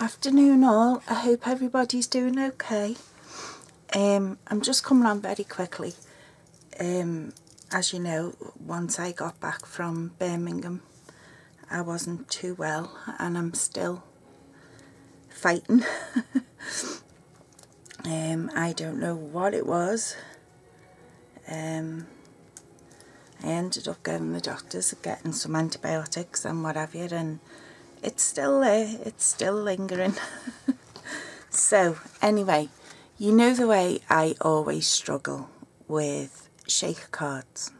Afternoon all, I hope everybody's doing okay. I'm just coming on very quickly. As you know, once I got back from Birmingham, I wasn't too well and I'm still fighting. I don't know what it was. I ended up going to the doctors, getting some antibiotics and what have you, and it's still there, it's still lingering. So anyway, you know the way I always struggle with shaker cards.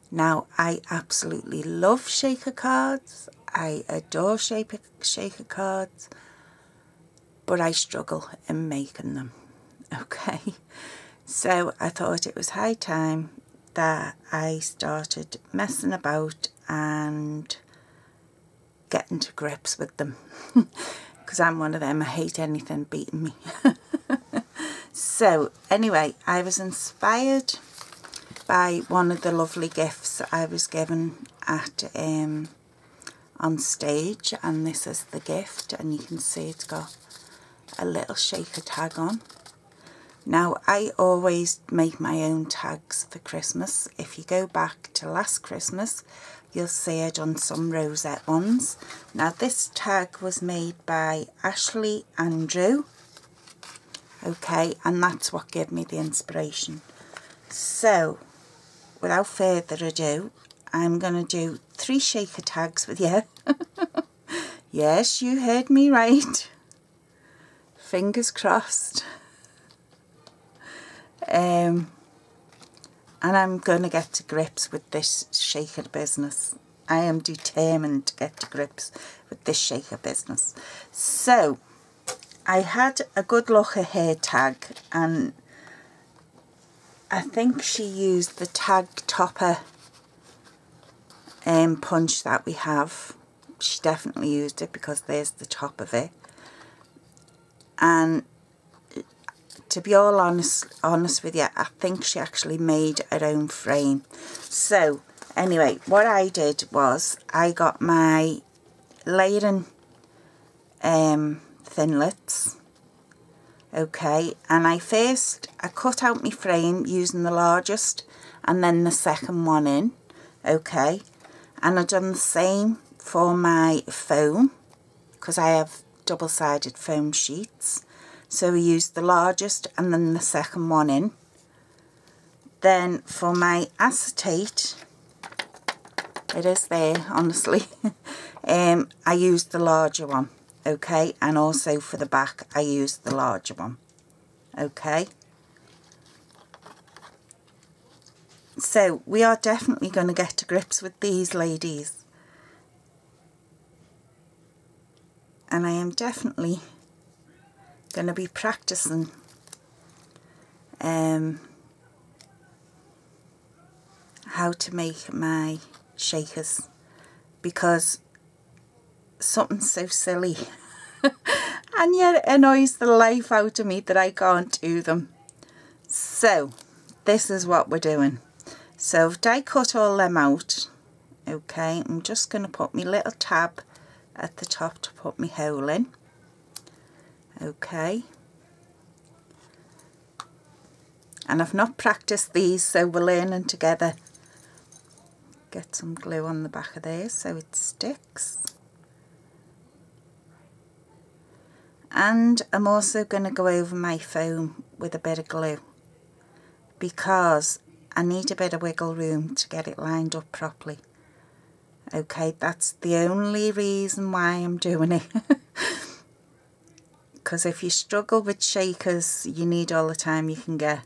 Now, I absolutely love shaker cards, I adore shaker cards, but I struggle in making them, okay? So I thought it was high time that I started messing about and getting to grips with them, because I'm one of them, I hate anything beating me. So anyway, I was inspired by one of the lovely gifts I was given at on stage, and this is the gift, and you can see it's got a little shaker tag on. Now, I always make my own tags for Christmas. If you go back to last Christmas, you'll see I've done some rosette ones. Now, this tag was made by Ashley Andrew, okay, and that's what gave me the inspiration. So, without further ado, I'm going to do 3 shaker tags with you. Yes, you heard me right. Fingers crossed. And I'm going to get to grips with this shaker business. I am determined to get to grips with this shaker business. So, I had a good look at her tag, and I think she used the tag topper punch that we have. She definitely used it, because there's the top of it. And to be all honest with you, I think she actually made her own frame. So anyway, what I did was I got my layering thinlits, okay, and I cut out my frame using the largest and then the second one in, okay, and I've done the same for my foam, because I have double-sided foam sheets. So we used the largest and then the second one in. Then for my acetate, it is there, honestly, I used the larger one, okay, and also for the back I used the larger one, okay. So we are definitely going to get to grips with these ladies, and I am definitely going to be practicing how to make my shakers, because something so silly and yet it annoys the life out of me that I can't do them. So this is what we're doing. So if I cut all them out, okay, I'm just going to put my little tab at the top to put my hole in. Okay, and I've not practiced these, so we're learning together. Get some glue on the back of there so it sticks. And I'm also going to go over my foam with a bit of glue, because I need a bit of wiggle room to get it lined up properly. Okay, that's the only reason why I'm doing it. Because if you struggle with shakers, you need all the time you can get.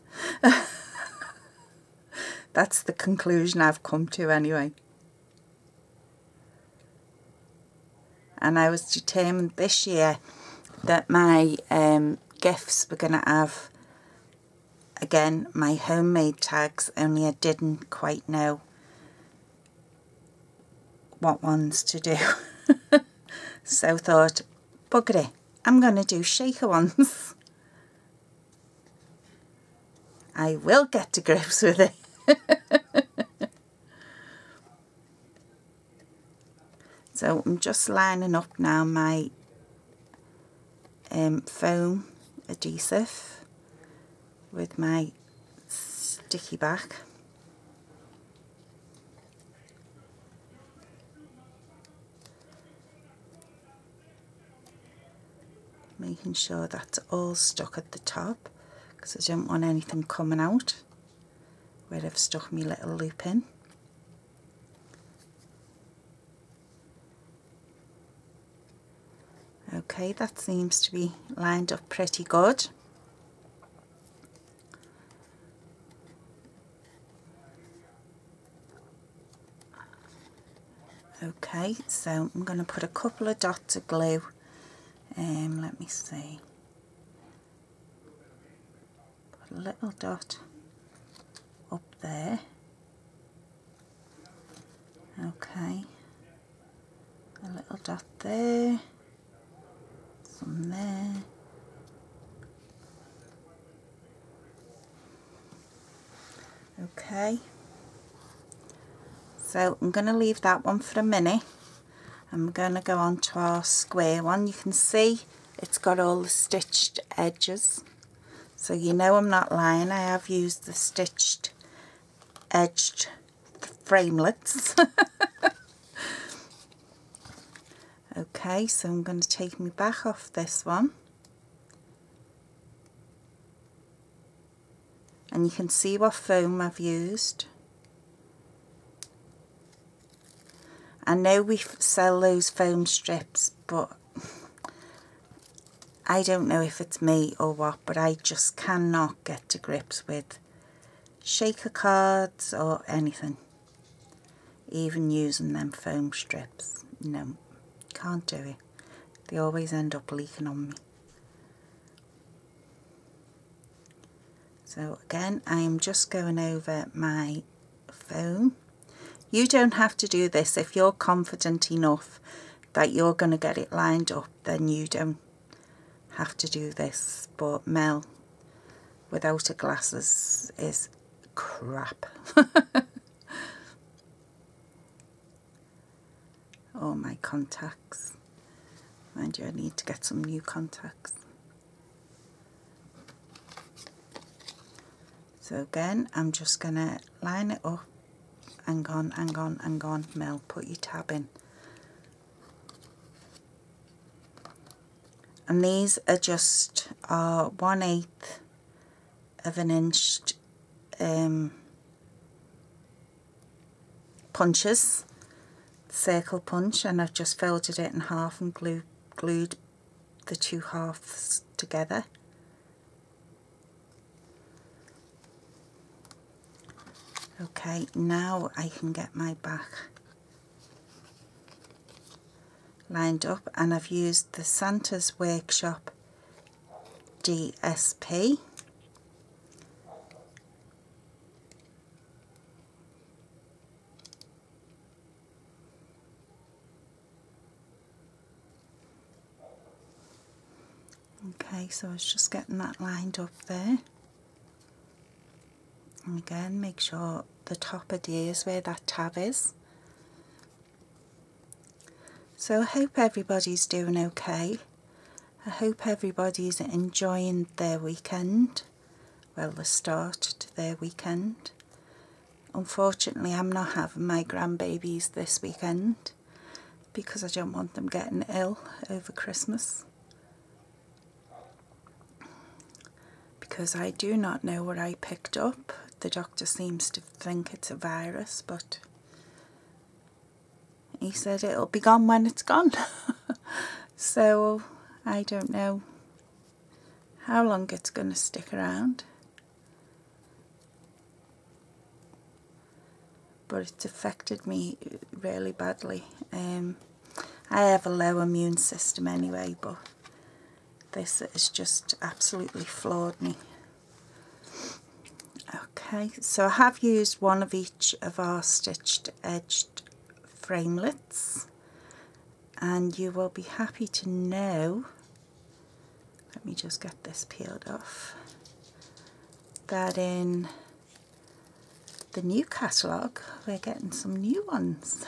That's the conclusion I've come to anyway. And I was determined this year that my gifts were going to have, again, my homemade tags, only I didn't quite know what ones to do. So I thought, bugger it, I'm going to do shaker ones. I will get to grips with it. So I'm just lining up now my foam adhesive with my sticky back. Making sure that's all stuck at the top, because I don't want anything coming out where I've stuck my little loop in. Okay, that seems to be lined up pretty good. Okay, so I'm going to put a couple of dots of glue. Let me see. Put a little dot up there. Okay. A little dot there. Some there. Okay. So I'm going to leave that one for a minute. I'm going to go on to our square one. You can see it's got all the stitched edges. So you know I'm not lying. I have used the stitched edged framelets. Okay, so I'm going to take my back off this one. And you can see what foam I've used. I know we sell those foam strips, but I don't know if it's me or what, but I just cannot get to grips with shaker cards or anything. Even using them foam strips. No, can't do it. They always end up leaking on me. So again, I am just going over my foam. You don't have to do this. If you're confident enough that you're going to get it lined up, then you don't have to do this. But Mel, without her glasses, is crap. Oh, my contacts. Mind you, I need to get some new contacts. So again, I'm just going to line it up. Hang on, hang on, hang on, Mel, put your tab in. And these are just 1/8 of an inch punches, circle punch, and I've just folded it in half and glued the two halves together. Okay, now I can get my back lined up, and I've used the Santa's Workshop DSP. Okay, so I was just getting that lined up there. And again, make sure the top adheres where that tab is. So I hope everybody's doing okay. I hope everybody's enjoying their weekend. Well, the start to their weekend. Unfortunately, I'm not having my grandbabies this weekend because I don't want them getting ill over Christmas. Because I do not know what I picked up. The doctor seems to think it's a virus, but he said it'll be gone when it's gone. So I don't know how long it's going to stick around. But it's affected me really badly. I have a low immune system anyway, but this has just absolutely floored me. Okay, so I have used one of each of our stitched edged framelets, and you will be happy to know, let me just get this peeled off, that in the new catalogue we're getting some new ones.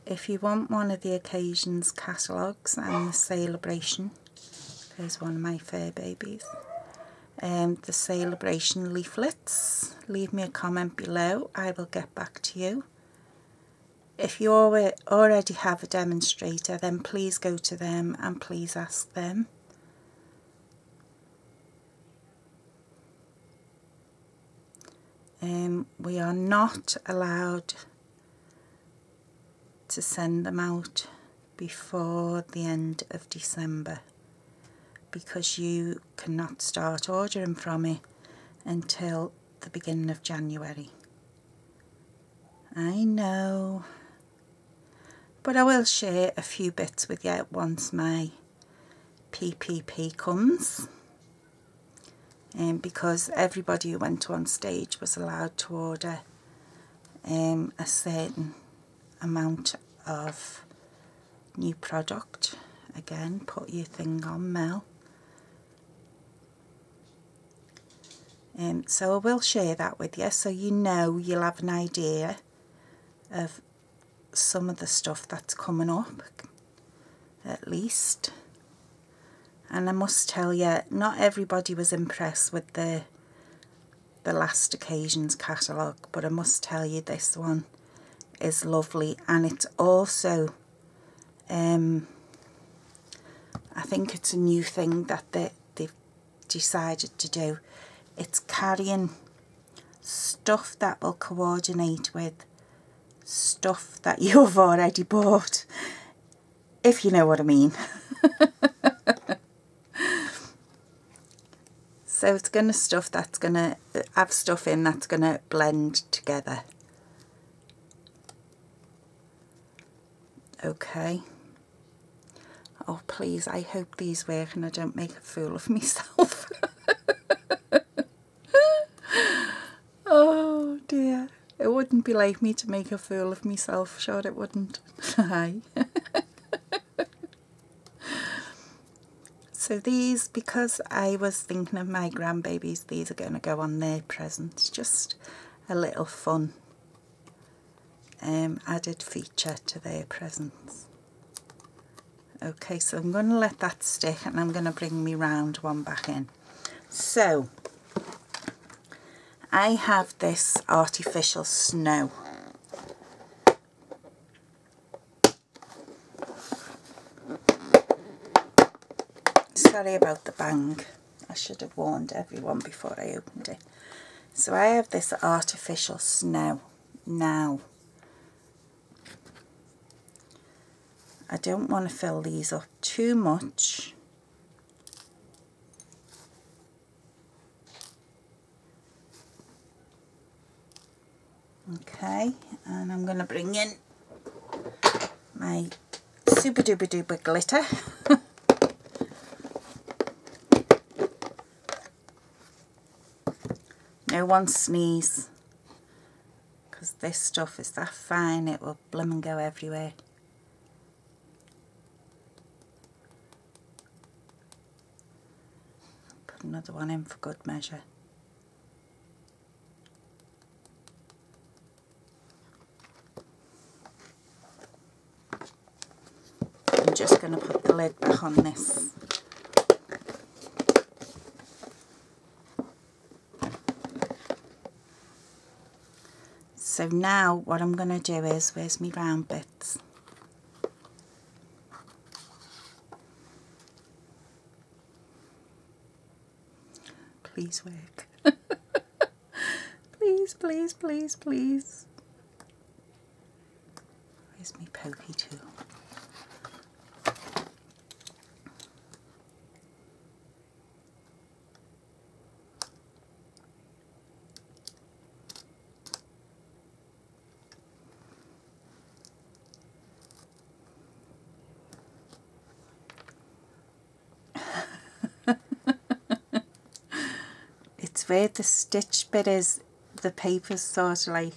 if you want one of the occasions catalogues and the celebration, there's one of my fur babies, the celebration leaflets, leave me a comment below. I will get back to you. If you already have a demonstrator, then please go to them and please ask them. We are not allowed to send them out before the end of December, because you cannot start ordering from it until the beginning of January. I know, but I will share a few bits with you once my PPP comes, because everybody who went on stage was allowed to order a certain amount of new product. Again, put your thing on, Mel. So I will share that with you, so you know, you'll have an idea of some of the stuff that's coming up, at least. And I must tell you, not everybody was impressed with the last occasions catalogue, but I must tell you this one is lovely. And it's also, I think it's a new thing that they've decided to do. It's carrying stuff that will coordinate with stuff that you've already bought, if you know what I mean. So it's going to have stuff in that's going to blend together. Okay. Oh please, I hope these work and I don't make a fool of myself. Oh dear. It wouldn't be like me to make a fool of myself, sure it wouldn't. Hi. So these, because I was thinking of my grandbabies, these are going to go on their presents. Just a little fun added feature to their presents. Okay, so I'm going to let that stick and I'm going to bring me round one back in. So I have this artificial snow. Sorry about the bang. I should have warned everyone before I opened it. So I have this artificial snow. Now, I don't want to fill these up too much. Okay, and I'm going to bring in my super duper duper glitter. No one sneeze, because this stuff is that fine it will bloom and go everywhere. Put another one in for good measure. I'm just going to put the lid back on this. So now what I'm going to do is, where's my round bits? Please work. Please, please, please, please. Where's my pokey tool? It's where the stitch bit is, the paper's sort of like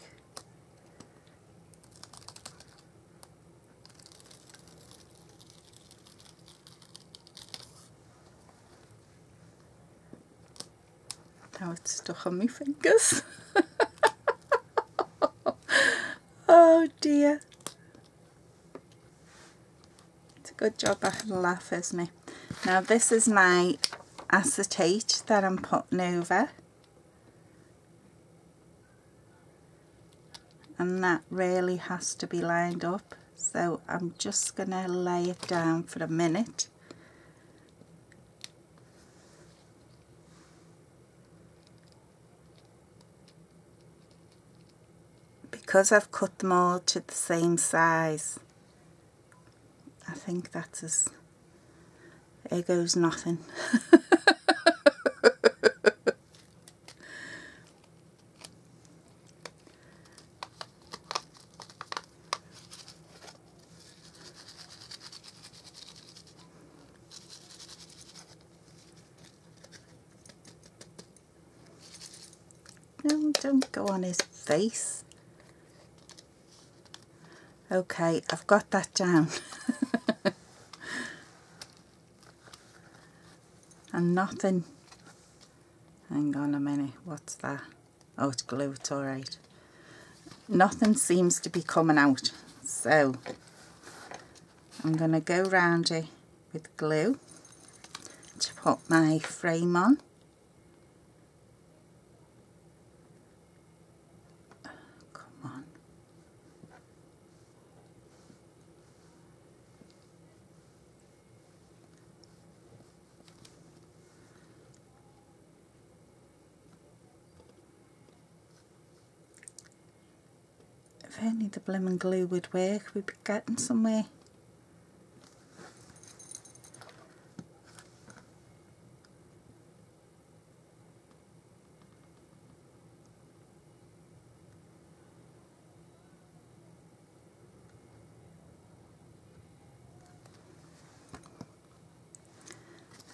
now it's stuck on my fingers. Oh dear. Good job I had a laugh, isn't it? Now this is my acetate that I'm putting over. And that really has to be lined up. So I'm just going to lay it down for a minute. Because I've cut them all to the same size, I think that's as... There goes nothing. No, don't go on his face. Okay, I've got that down. And nothing... Hang on a minute, what's that? Oh, it's glue, it's alright. Nothing seems to be coming out, so I'm going to go round it with glue to put my frame on. Come on. If only the blooming glue would work, we'd be getting somewhere.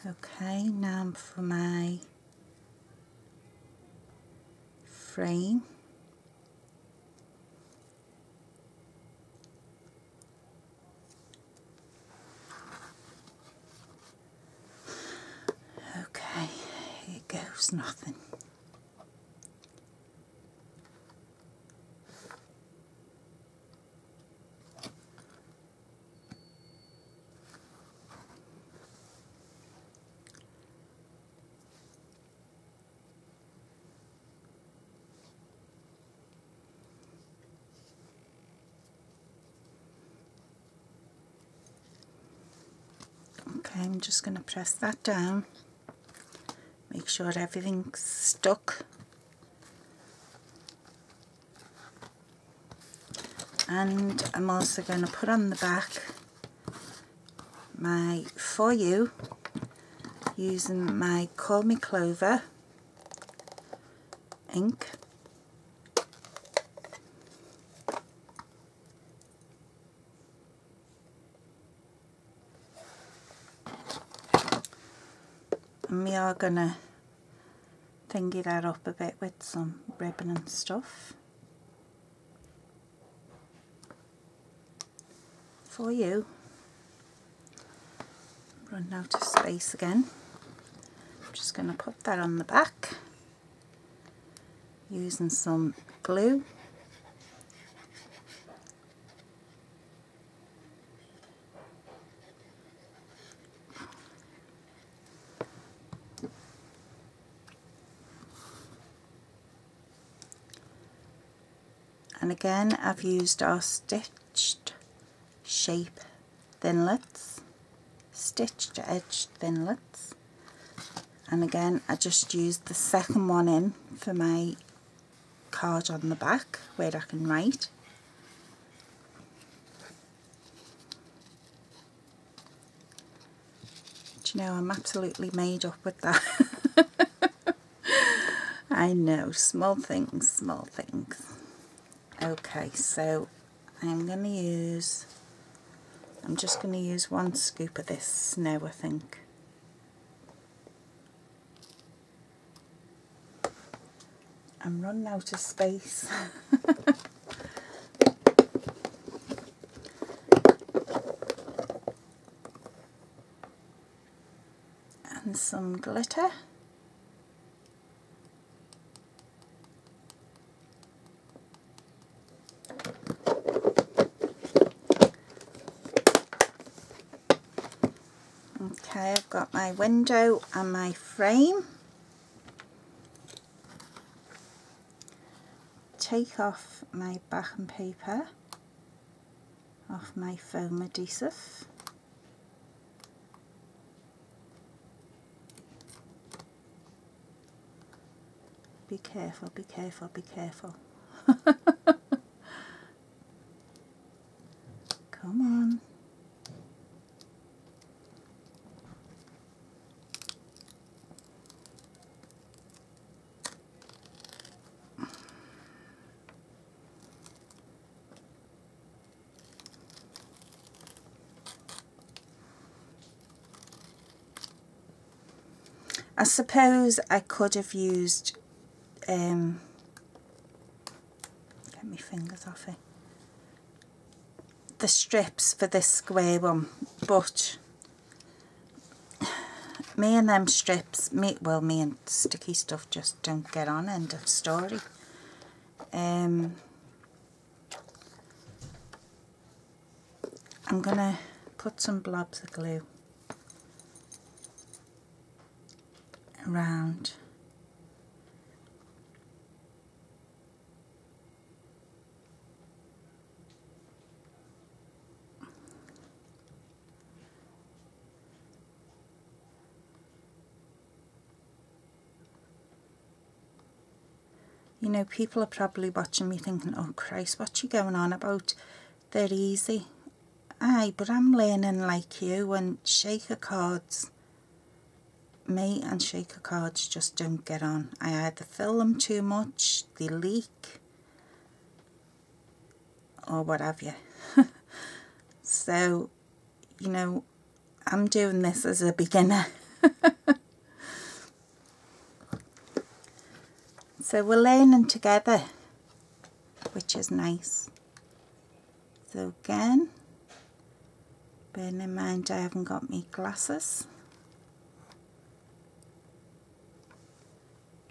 Okay, now for my frame. Okay, here goes nothing. Okay, I'm just going to press that down, make sure everything's stuck, and I'm also going to put on the back my For You using my Call Me Clover ink. And we are going to thingy that up a bit with some ribbon and stuff. For You. Run out of space again. I'm just going to put that on the back using some glue. And again, I've used our stitched shape thinlits, stitched edge thinlits, and again I just used the second one in for my card on the back where I can write. Do you know, I'm absolutely made up with that. I know, small things, small things. Okay, so I'm just going to use one scoop of this snow, I think. I'm running out of space. And some glitter. I've got my window and my frame. Take off my backing paper off my foam adhesive. Be careful, be careful, be careful. Come on. I suppose I could have used, get my fingers off it, the strips for this square one, but me and them strips, me and sticky stuff just don't get on, end of story. I'm gonna put some blobs of glue around. You know, people are probably watching me thinking, oh Christ, what's she going on about? They're easy. Aye, but I'm learning like you, and shaker cards, me and shaker cards just don't get on. I either fill them too much, they leak, or what have you. So, you know, I'm doing this as a beginner. So we're learning together, which is nice. So again, bearing in mind I haven't got my glasses.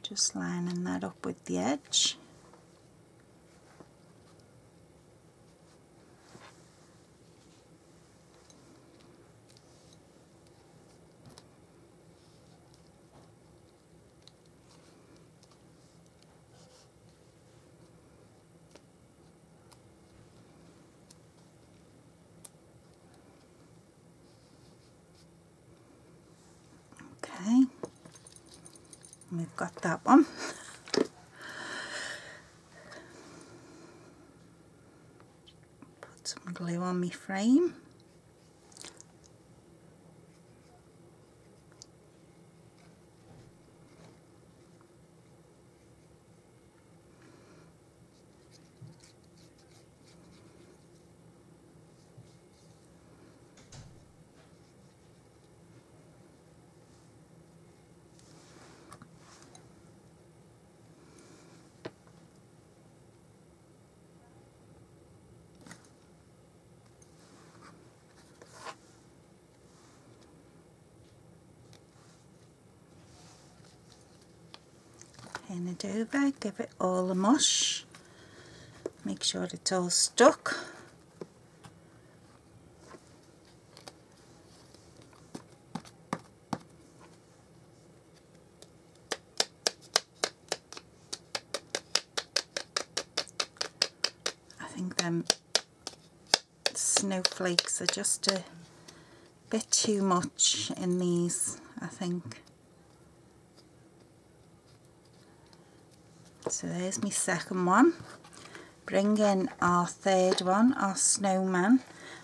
Just lining that up with the edge. Okay, we've got that one. Put some glue on my frame. Turn it over, give it all a mush, make sure it's all stuck. I think them snowflakes are just a bit too much in these, I think. So there's my second one. Bring in our third one, our snowman.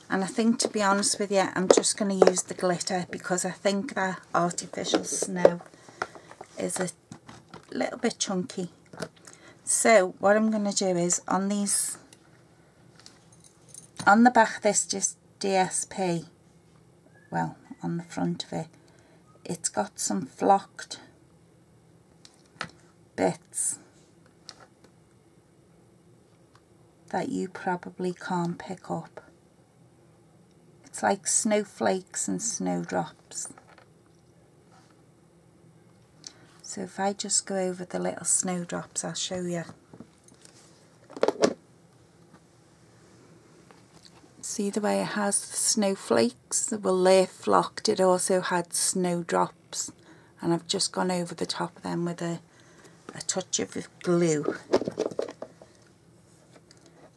And I think, to be honest with you, I'm just going to use the glitter because I think that artificial snow is a little bit chunky. So what I'm going to do is on these, on the back of this just DSP, well, on the front of it, it's got some flocked bits that you probably can't pick up. It's like snowflakes and snowdrops. So if I just go over the little snowdrops, I'll show you. See the way it has the snowflakes? Well, they're flocked. It also had snowdrops, and I've just gone over the top of them with a touch of glue.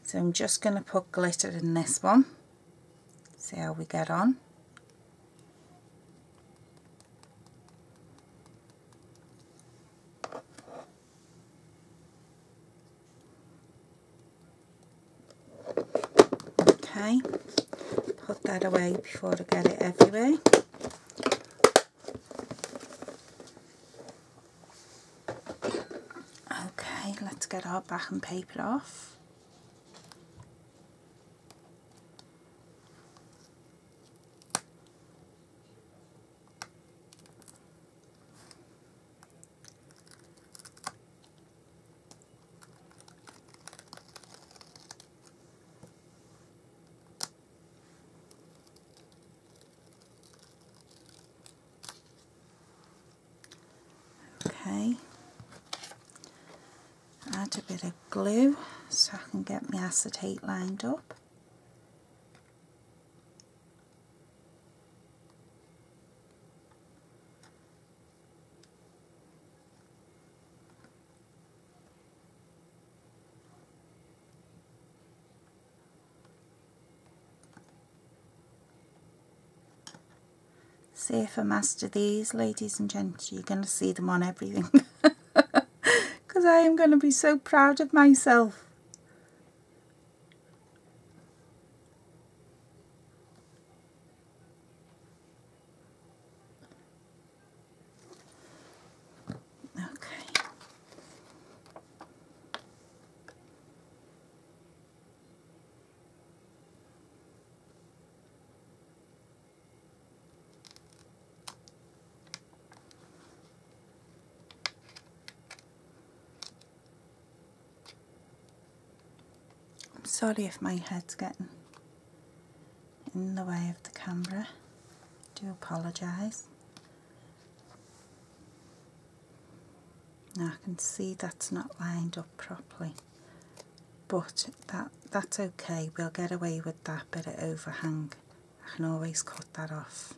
So I'm just going to put glitter in this one. See how we get on. Okay, put that away before I get it everywhere. Okay, let's get our backing paper off. Okay, add a bit of glue so I can get my acetate lined up. See if I master these, ladies and gents, you're going to see them on everything. Because I am going to be so proud of myself. Okay. Sorry if my head's getting in the way of the camera. I do apologise. Now I can see that's not lined up properly, but that's okay. We'll get away with that bit of overhang. I can always cut that off.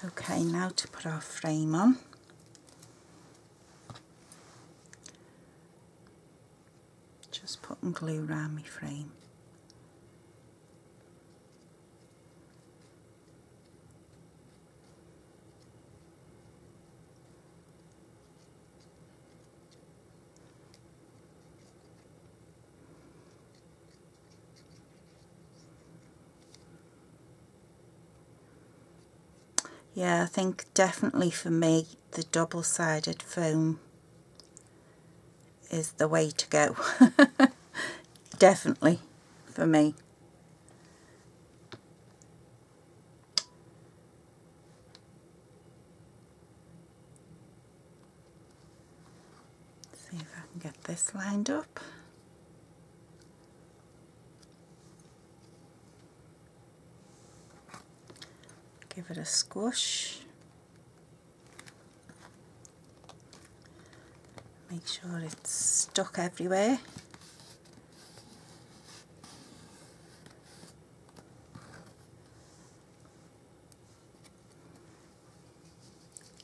Okay, now to put our frame on. Just putting glue around my frame. Yeah, I think definitely for me the double-sided foam is the way to go. Definitely for me. See if I can get this lined up. Give it a squish. Make sure it's stuck everywhere.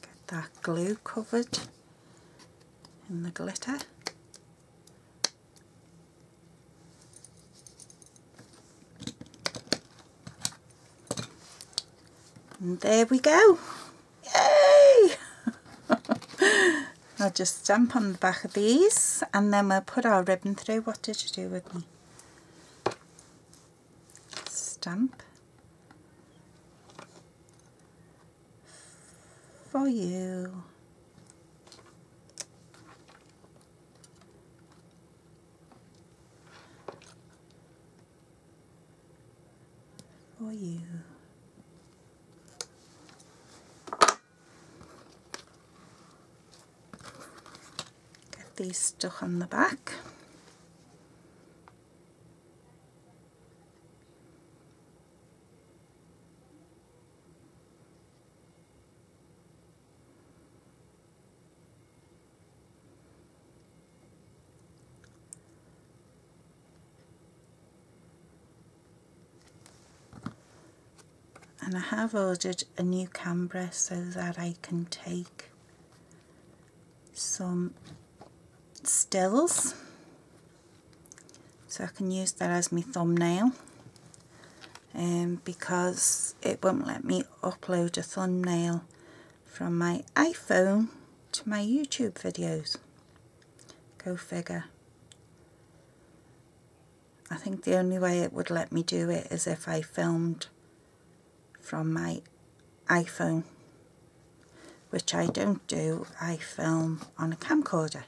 Get that glue covered in the glitter. And there we go. Yay! I'll just stamp on the back of these and then we'll put our ribbon through. What did you do with me? Stamp. For you. For you. get these stuck on the back. And I have ordered a new camera so that I can take some stills, so I can use that as my thumbnail, because it won't let me upload a thumbnail from my iPhone to my YouTube videos. Go figure. I think the only way it would let me do it is if I filmed from my iPhone, which I don't do. I film on a camcorder.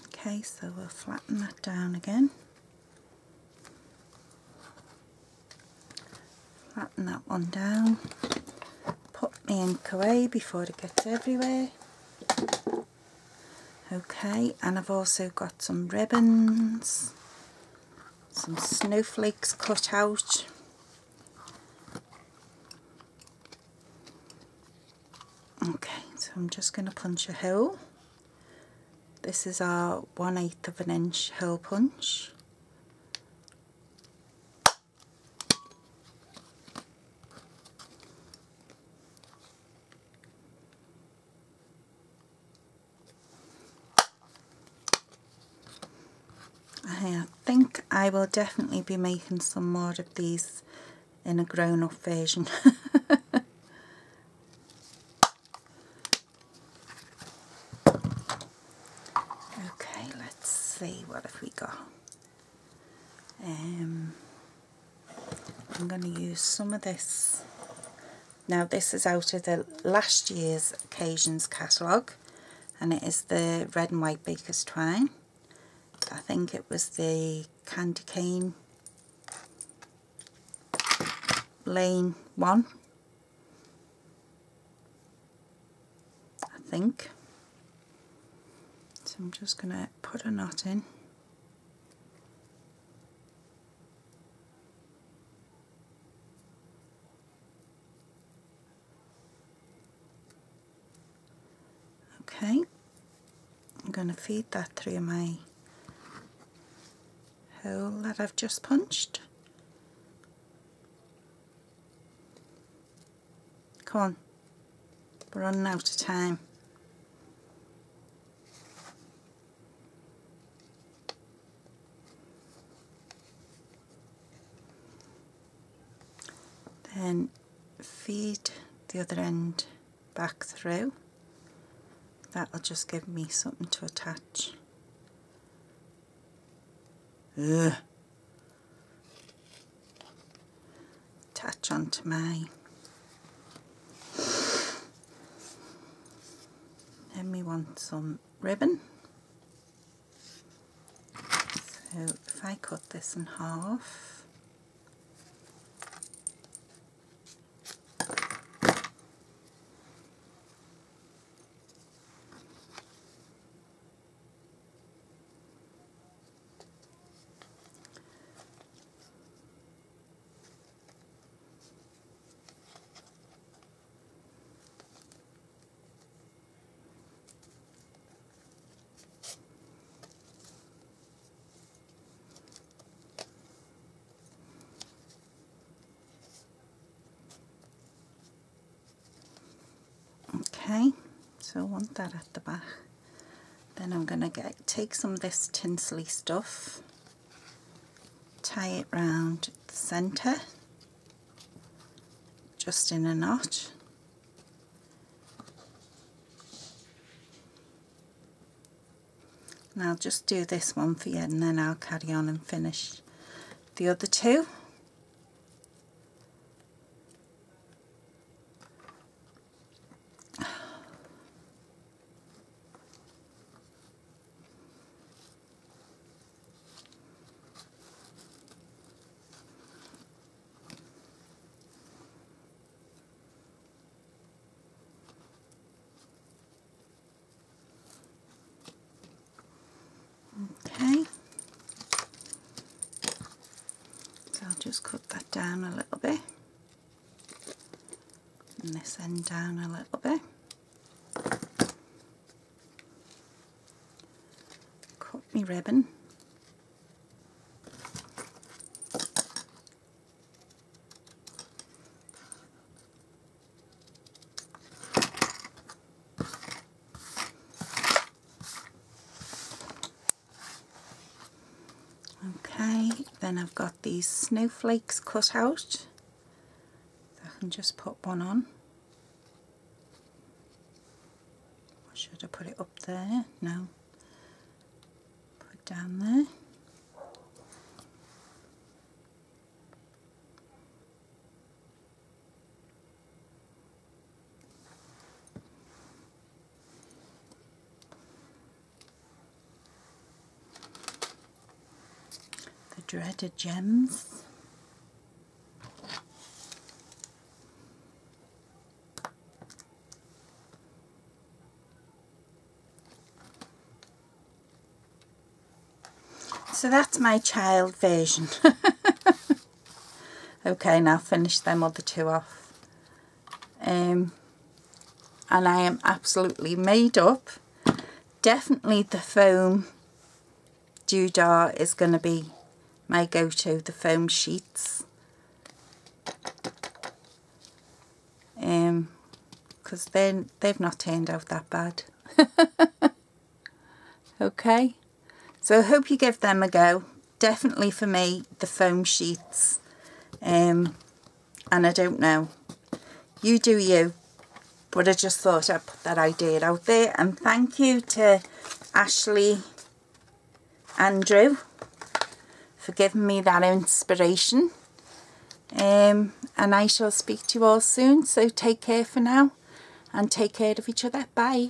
Okay, so we'll flatten that down again. Flatten that one down. Put my ink away before it gets everywhere. Okay, and I've also got some ribbons, some snowflakes cut out. Okay, so I'm just going to punch a hole. This is our 1/8 of an inch hole punch. I think I will definitely be making some more of these in a grown-up version. Okay, let's see, what have we got? I'm going to use some of this. Now this is out of the last year's Occasions catalogue, and it is the red and white baker's twine. I think it was the candy cane lane one, I think. So I'm just going to put a knot in. Okay, I'm going to feed that through my hole that I've just punched. Come on, we're running out of time. Then feed the other end back through. That'll just give me something to attach. Ugh. Attach onto my. Then we want some ribbon. So if I cut this in half. Okay, so I want that at the back. Then I'm going to take some of this tinsely stuff, tie it round the centre, just in a knot. And I'll just do this one for you, and then I'll carry on and finish the other two. just cut that down a little bit, and this end down a little bit. Cut my ribbon. Okay, then I've got these snowflakes cut out. I can just put one on. Or should I put it up there? No. Put it down there. Dreaded gems. So that's my child version. Okay, now finish them other two off. And I am absolutely made up. Definitely the foam doodah is going to be my go-to, the foam sheets, because they've not turned out that bad. Okay, so I hope you give them a go. Definitely for me, the foam sheets, and I don't know, you do you, but I just thought I'd put that idea out there. And thank you to Ashley Andrew for giving me that inspiration, and I shall speak to you all soon, so take care for now and take care of each other. Bye.